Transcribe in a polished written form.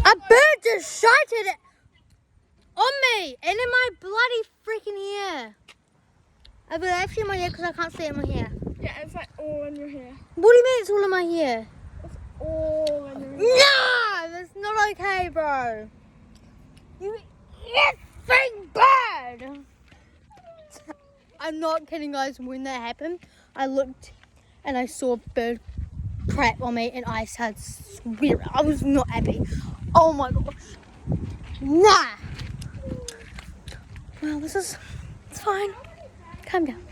A bird just shited on me and in my bloody freaking ear. But actually in my ear because I can't see it in my hair. Yeah, it's like all in your hair. What do you mean it's all in my hair? It's all in your hair. No, that's not okay, bro. You effing bird! I'm not kidding, guys. When that happened, I looked and I saw a bird crap on me and I started swearing. I was not happy. Oh my god. Nah. Well, it's fine. Calm down.